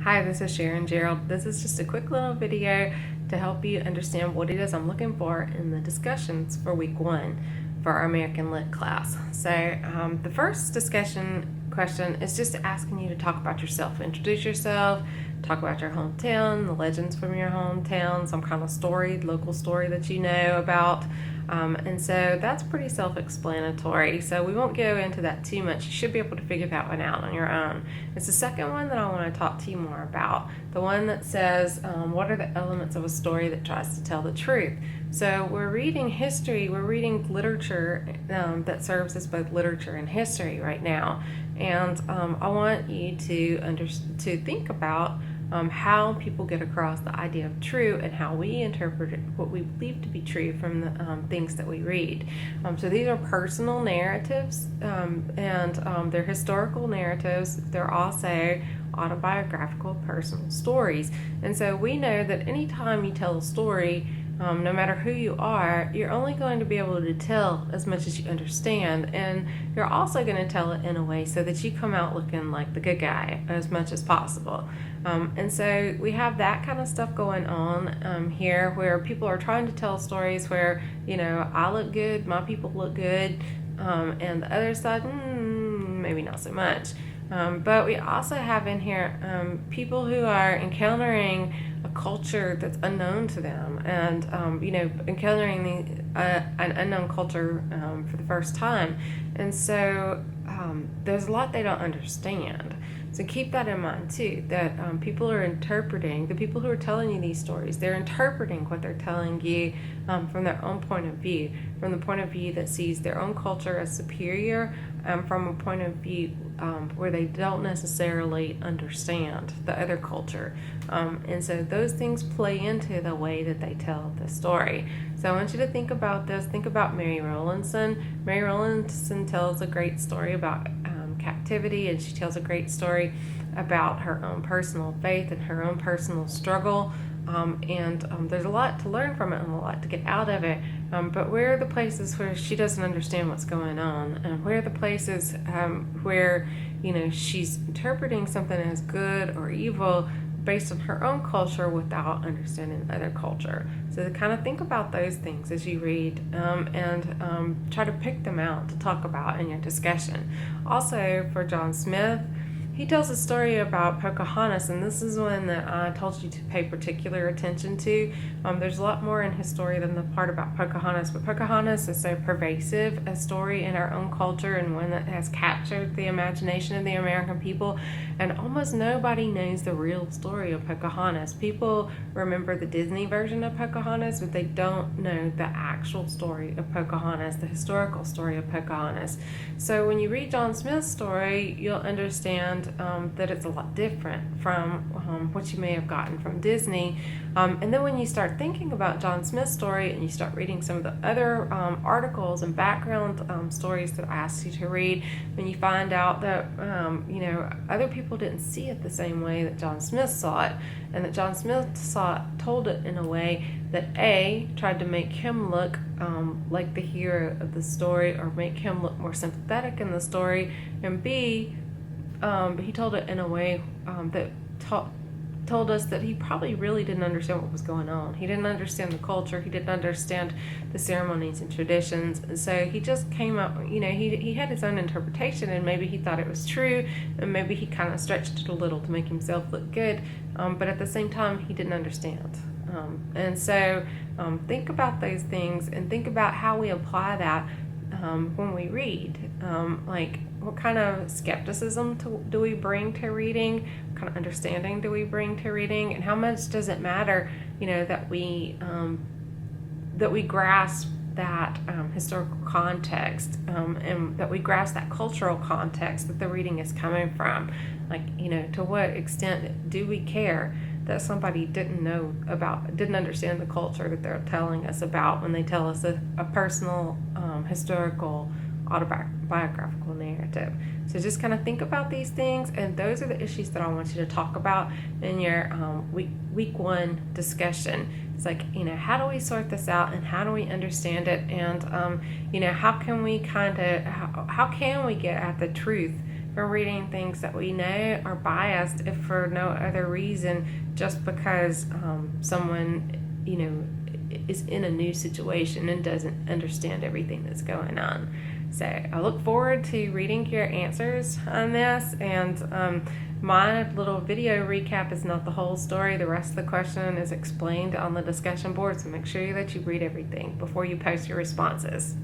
Hi, this is Sharon Gerald. This is just a quick little video to help you understand what it is I'm looking for in the discussions for week one for our American Lit class. So the first discussion question is just asking you to talk about yourself. Introduce yourself, talk about your hometown, the legends from your hometown, some kind of story, local story that you know about. And so that's pretty self-explanatory. So we won't go into that too much. You should be able to figure that one out on your own. It's the second one that I want to talk to you more about. The one that says, what are the elements of a story that tries to tell the truth? So we're reading history, we're reading literature that serves as both literature and history right now. And I want you to think about how people get across the idea of true and how we interpret what we believe to be true from the things that we read. So these are personal narratives and they're historical narratives. They're also autobiographical personal stories. And so we know that anytime you tell a story, no matter who you are, you're only going to be able to tell as much as you understand, and you're also going to tell it in a way so that you come out looking like the good guy as much as possible. And so we have that kind of stuff going on here, where people are trying to tell stories where, I look good, my people look good, and the other side, maybe not so much. But we also have in here people who are encountering a culture that's unknown to them, and encountering an unknown culture for the first time, and so there's a lot they don't understand. So keep that in mind too, that people are interpreting, the people who are telling you these stories, they're interpreting what they're telling you from their own point of view, from the point of view that sees their own culture as superior, from a point of view where they don't necessarily understand the other culture. And so those things play into the way that they tell the story. So I want you to think about this. Think about Mary Rowlandson. Mary Rowlandson tells a great story about captivity, and she tells a great story about her own personal faith and her own personal struggle. And there's a lot to learn from it and a lot to get out of it. But where are the places where she doesn't understand what's going on? And where are the places where, she's interpreting something as good or evil based on her own culture without understanding other culture? So kind of think about those things as you read, and try to pick them out to talk about in your discussion. Also, for John Smith, he tells a story about Pocahontas, and this is one that I told you to pay particular attention to. There's a lot more in his story than the part about Pocahontas, but Pocahontas is so pervasive a story in our own culture, and one that has captured the imagination of the American people, and almost nobody knows the real story of Pocahontas. People remember the Disney version of Pocahontas, but they don't know the actual story of Pocahontas, the historical story of Pocahontas. So when you read John Smith's story, you'll understand that it's a lot different from what you may have gotten from Disney. And then when you start thinking about John Smith's story and you start reading some of the other articles and background stories that I asked you to read, then you find out that other people didn't see it the same way that John Smith saw it, and that John Smith told it in a way that A, tried to make him look like the hero of the story, or make him look more sympathetic in the story, and B, he told it in a way that told us that he probably really didn't understand what was going on. He didn't understand the culture. He didn't understand the ceremonies and traditions. And so he just came up, he had his own interpretation, and maybe he thought it was true, and maybe he kind of stretched it a little to make himself look good. But at the same time, he didn't understand. And so think about those things, and think about how we apply that when we read. Like, what kind of skepticism do we bring to reading? What kind of understanding do we bring to reading? And how much does it matter, that we grasp that historical context, and that we grasp that cultural context that the reading is coming from? Like, to what extent do we care that somebody didn't understand the culture that they're telling us about when they tell us a personal, historical, autobiographical narrative? So just kind of think about these things, and those are the issues that I want you to talk about in your week one discussion. It's like, how do we sort this out, and how do we understand it, and how can we get at the truth from reading things that we know are biased, if for no other reason, just because someone, is in a new situation and doesn't understand everything that's going on. So I look forward to reading your answers on this, and my little video recap is not the whole story. The rest of the question is explained on the discussion board, so make sure that you read everything before you post your responses.